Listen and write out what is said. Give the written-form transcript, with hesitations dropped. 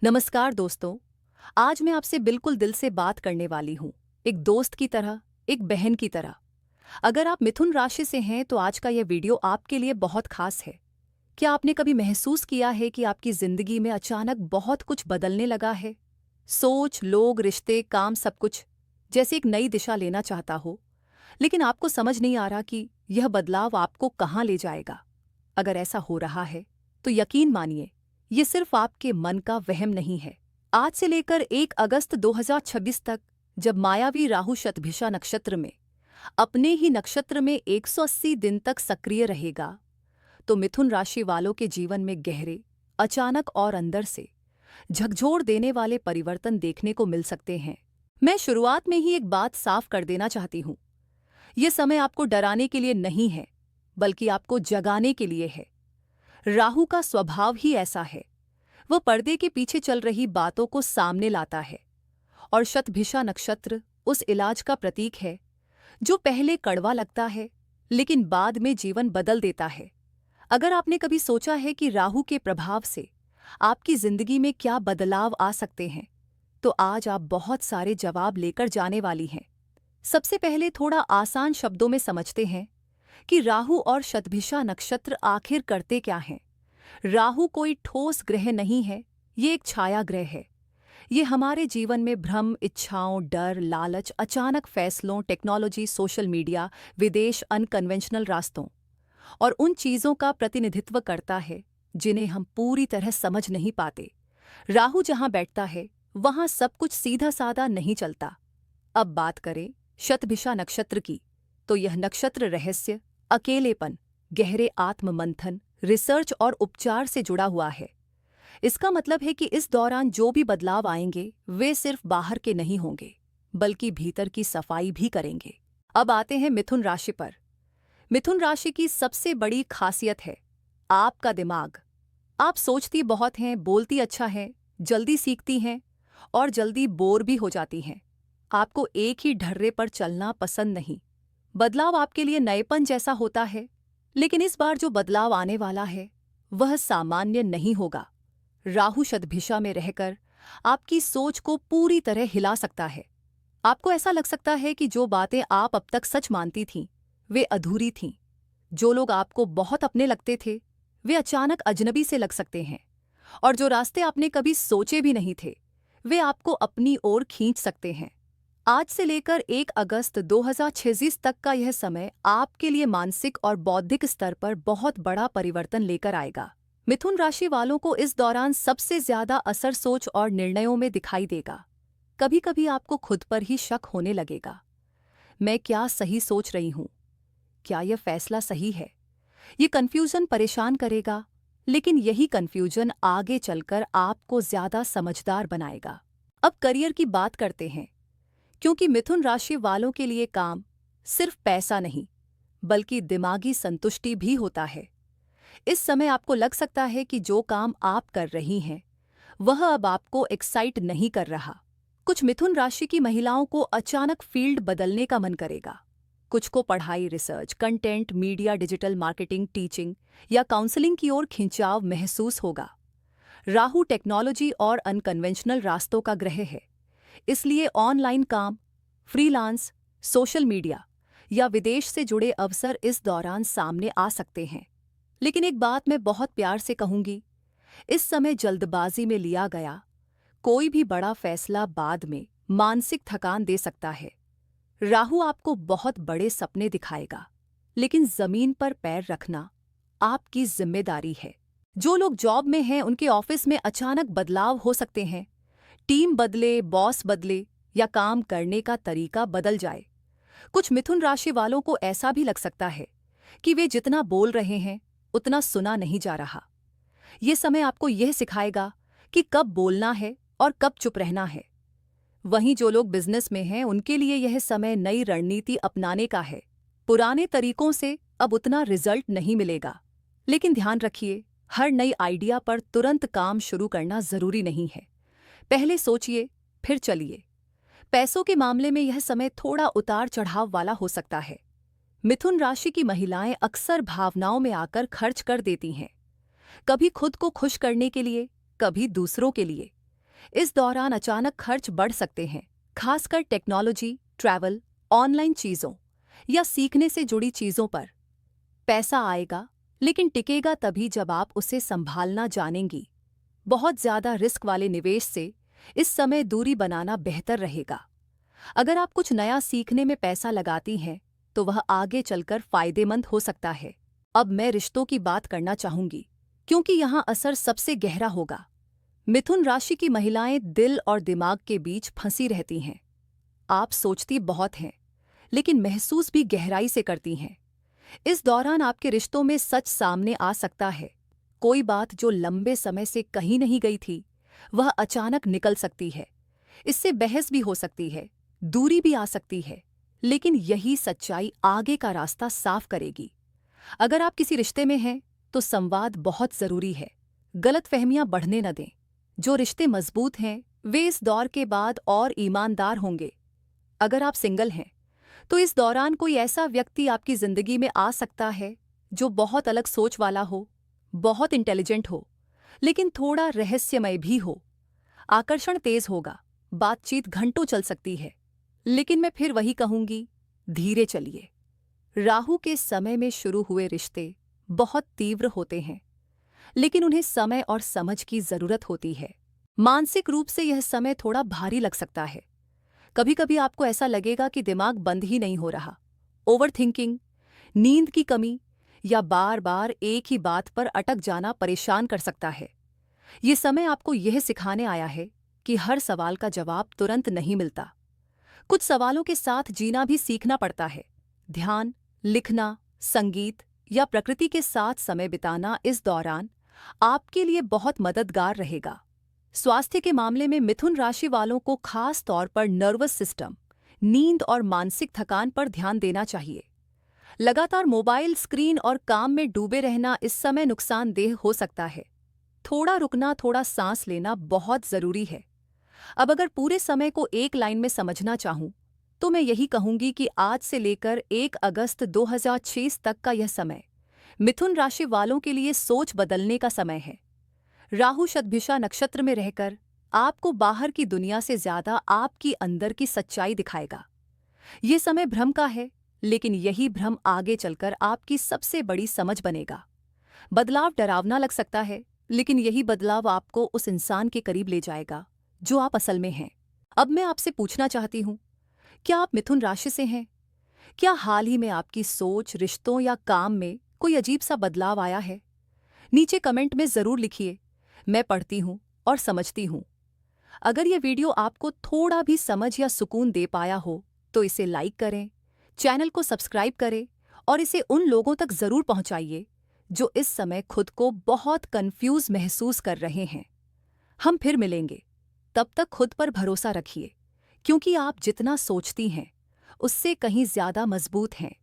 नमस्कार दोस्तों। आज मैं आपसे बिल्कुल दिल से बात करने वाली हूँ, एक दोस्त की तरह, एक बहन की तरह। अगर आप मिथुन राशि से हैं तो आज का यह वीडियो आपके लिए बहुत खास है। क्या आपने कभी महसूस किया है कि आपकी जिंदगी में अचानक बहुत कुछ बदलने लगा है? सोच, लोग, रिश्ते, काम, सब कुछ जैसे एक नई दिशा लेना चाहता हो, लेकिन आपको समझ नहीं आ रहा कि यह बदलाव आपको कहाँ ले जाएगा। अगर ऐसा हो रहा है तो यकीन मानिए, ये सिर्फ आपके मन का वहम नहीं है। आज से लेकर 1 अगस्त 2026 तक, जब मायावी राहु शतभिषा नक्षत्र में अपने ही नक्षत्र में 180 दिन तक सक्रिय रहेगा, तो मिथुन राशि वालों के जीवन में गहरे, अचानक और अंदर से झकझोर देने वाले परिवर्तन देखने को मिल सकते हैं। मैं शुरुआत में ही एक बात साफ कर देना चाहती हूँ। यह समय आपको डराने के लिए नहीं है, बल्कि आपको जगाने के लिए है। राहु का स्वभाव ही ऐसा है। वह पर्दे के पीछे चल रही बातों को सामने लाता है, और शतभिषा नक्षत्र उस इलाज का प्रतीक है जो पहले कड़वा लगता है लेकिन बाद में जीवन बदल देता है। अगर आपने कभी सोचा है कि राहु के प्रभाव से आपकी जिंदगी में क्या बदलाव आ सकते हैं, तो आज आप बहुत सारे जवाब लेकर जाने वाली हैं। सबसे पहले थोड़ा आसान शब्दों में समझते हैं कि राहु और शतभिषा नक्षत्र आखिर करते क्या हैं। राहु कोई ठोस ग्रह नहीं है, ये एक छाया ग्रह है। ये हमारे जीवन में भ्रम, इच्छाओं, डर, लालच, अचानक फैसलों, टेक्नोलॉजी, सोशल मीडिया, विदेश, अनकन्वेंशनल रास्तों और उन चीज़ों का प्रतिनिधित्व करता है जिन्हें हम पूरी तरह समझ नहीं पाते। राहु जहाँ बैठता है वहाँ सब कुछ सीधा साधा नहीं चलता। अब बात करें शतभिषा नक्षत्र की, तो यह नक्षत्र रहस्य, अकेलेपन, गहरे आत्ममंथन, रिसर्च और उपचार से जुड़ा हुआ है। इसका मतलब है कि इस दौरान जो भी बदलाव आएंगे वे सिर्फ बाहर के नहीं होंगे, बल्कि भीतर की सफाई भी करेंगे। अब आते हैं मिथुन राशि पर। मिथुन राशि की सबसे बड़ी खासियत है आपका दिमाग। आप सोचती बहुत हैं, बोलती अच्छा है, जल्दी सीखती हैं और जल्दी बोर भी हो जाती हैं। आपको एक ही ढर्रे पर चलना पसंद नहीं। बदलाव आपके लिए नएपन जैसा होता है, लेकिन इस बार जो बदलाव आने वाला है वह सामान्य नहीं होगा। राहु शतभिषा में रहकर आपकी सोच को पूरी तरह हिला सकता है। आपको ऐसा लग सकता है कि जो बातें आप अब तक सच मानती थीं वे अधूरी थीं। जो लोग आपको बहुत अपने लगते थे वे अचानक अजनबी से लग सकते हैं, और जो रास्ते आपने कभी सोचे भी नहीं थे वे आपको अपनी ओर खींच सकते हैं। आज से लेकर 1 अगस्त 2026 तक का यह समय आपके लिए मानसिक और बौद्धिक स्तर पर बहुत बड़ा परिवर्तन लेकर आएगा। मिथुन राशि वालों को इस दौरान सबसे ज्यादा असर सोच और निर्णयों में दिखाई देगा। कभी कभी आपको खुद पर ही शक होने लगेगा। मैं क्या सही सोच रही हूँ? क्या यह फैसला सही है? ये कन्फ्यूजन परेशान करेगा, लेकिन यही कन्फ्यूजन आगे चलकर आपको ज्यादा समझदार बनाएगा। अब करियर की बात करते हैं, क्योंकि मिथुन राशि वालों के लिए काम सिर्फ पैसा नहीं, बल्कि दिमागी संतुष्टि भी होता है। इस समय आपको लग सकता है कि जो काम आप कर रही हैं वह अब आपको एक्साइट नहीं कर रहा। कुछ मिथुन राशि की महिलाओं को अचानक फील्ड बदलने का मन करेगा। कुछ को पढ़ाई, research, content, media, digital marketing, teaching या काउंसलिंग की ओर खिंचाव महसूस होगा। राहु टेक्नोलॉजी और अनकन्वेंशनल रास्तों का ग्रह है, इसलिए ऑनलाइन काम, फ्रीलांस, सोशल मीडिया या विदेश से जुड़े अवसर इस दौरान सामने आ सकते हैं। लेकिन एक बात मैं बहुत प्यार से कहूंगी, इस समय जल्दबाजी में लिया गया कोई भी बड़ा फैसला बाद में मानसिक थकान दे सकता है। राहु आपको बहुत बड़े सपने दिखाएगा, लेकिन जमीन पर पैर रखना आपकी जिम्मेदारी है। जो लोग जॉब में हैं उनके ऑफिस में अचानक बदलाव हो सकते हैं। टीम बदले, बॉस बदले या काम करने का तरीका बदल जाए। कुछ मिथुन राशि वालों को ऐसा भी लग सकता है कि वे जितना बोल रहे हैं उतना सुना नहीं जा रहा। ये समय आपको यह सिखाएगा कि कब बोलना है और कब चुप रहना है। वहीं जो लोग बिजनेस में हैं उनके लिए यह समय नई रणनीति अपनाने का है। पुराने तरीकों से अब उतना रिजल्ट नहीं मिलेगा, लेकिन ध्यान रखिए, हर नई आइडिया पर तुरंत काम शुरू करना जरूरी नहीं है। पहले सोचिए फिर चलिए। पैसों के मामले में यह समय थोड़ा उतार चढ़ाव वाला हो सकता है। मिथुन राशि की महिलाएं अक्सर भावनाओं में आकर खर्च कर देती हैं, कभी खुद को खुश करने के लिए, कभी दूसरों के लिए। इस दौरान अचानक खर्च बढ़ सकते हैं, खासकर टेक्नोलॉजी, ट्रैवल, ऑनलाइन चीज़ों या सीखने से जुड़ी चीज़ों पर। पैसा आएगा, लेकिन टिकेगा तभी जब आप उसे संभालना जानेंगी। बहुत ज़्यादा रिस्क वाले निवेश से इस समय दूरी बनाना बेहतर रहेगा। अगर आप कुछ नया सीखने में पैसा लगाती हैं, तो वह आगे चलकर फायदेमंद हो सकता है। अब मैं रिश्तों की बात करना चाहूंगी, क्योंकि यहाँ असर सबसे गहरा होगा। मिथुन राशि की महिलाएं दिल और दिमाग के बीच फंसी रहती हैं। आप सोचती बहुत हैं, लेकिन महसूस भी गहराई से करती हैं। इस दौरान आपके रिश्तों में सच सामने आ सकता है। कोई बात जो लंबे समय से कहीं नहीं गई थी, वह अचानक निकल सकती है। इससे बहस भी हो सकती है, दूरी भी आ सकती है, लेकिन यही सच्चाई आगे का रास्ता साफ करेगी। अगर आप किसी रिश्ते में हैं, तो संवाद बहुत जरूरी है। गलतफहमियां बढ़ने न दें। जो रिश्ते मजबूत हैं, वे इस दौर के बाद और ईमानदार होंगे। अगर आप सिंगल हैं, तो इस दौरान कोई ऐसा व्यक्ति आपकी जिंदगी में आ सकता है जो बहुत अलग सोच वाला हो, बहुत इंटेलिजेंट हो, लेकिन थोड़ा रहस्यमय भी हो। आकर्षण तेज होगा, बातचीत घंटों चल सकती है, लेकिन मैं फिर वही कहूंगी, धीरे चलिए। राहु के समय में शुरू हुए रिश्ते बहुत तीव्र होते हैं, लेकिन उन्हें समय और समझ की जरूरत होती है। मानसिक रूप से यह समय थोड़ा भारी लग सकता है। कभी कभी आपको ऐसा लगेगा कि दिमाग बंद ही नहीं हो रहा। ओवरथिंकिंग, नींद की कमी या बार बार एक ही बात पर अटक जाना परेशान कर सकता है। ये समय आपको यह सिखाने आया है कि हर सवाल का जवाब तुरंत नहीं मिलता। कुछ सवालों के साथ जीना भी सीखना पड़ता है। ध्यान, लिखना, संगीत या प्रकृति के साथ समय बिताना इस दौरान आपके लिए बहुत मददगार रहेगा। स्वास्थ्य के मामले में मिथुन राशि वालों को खास तौर पर नर्वस सिस्टम, नींद और मानसिक थकान पर ध्यान देना चाहिए। लगातार मोबाइल स्क्रीन और काम में डूबे रहना इस समय नुकसानदेह हो सकता है। थोड़ा रुकना, थोड़ा सांस लेना बहुत जरूरी है। अब अगर पूरे समय को एक लाइन में समझना चाहूं, तो मैं यही कहूंगी कि आज से लेकर 1 अगस्त 2026 तक का यह समय मिथुन राशि वालों के लिए सोच बदलने का समय है। राहु शतभिषा नक्षत्र में रहकर आपको बाहर की दुनिया से ज्यादा आपकी अंदर की सच्चाई दिखाएगा। ये समय भ्रम का है, लेकिन यही भ्रम आगे चलकर आपकी सबसे बड़ी समझ बनेगा। बदलाव डरावना लग सकता है, लेकिन यही बदलाव आपको उस इंसान के करीब ले जाएगा जो आप असल में हैं। अब मैं आपसे पूछना चाहती हूँ, क्या आप मिथुन राशि से हैं? क्या हाल ही में आपकी सोच, रिश्तों या काम में कोई अजीब सा बदलाव आया है? नीचे कमेंट में जरूर लिखिए। मैं पढ़ती हूँ और समझती हूँ। अगर यह वीडियो आपको थोड़ा भी समझ या सुकून दे पाया हो, तो इसे लाइक करें, चैनल को सब्सक्राइब करें और इसे उन लोगों तक जरूर पहुंचाइए जो इस समय खुद को बहुत कंफ्यूज महसूस कर रहे हैं। हम फिर मिलेंगे। तब तक खुद पर भरोसा रखिए, क्योंकि आप जितना सोचती हैं, उससे कहीं ज्यादा मजबूत हैं।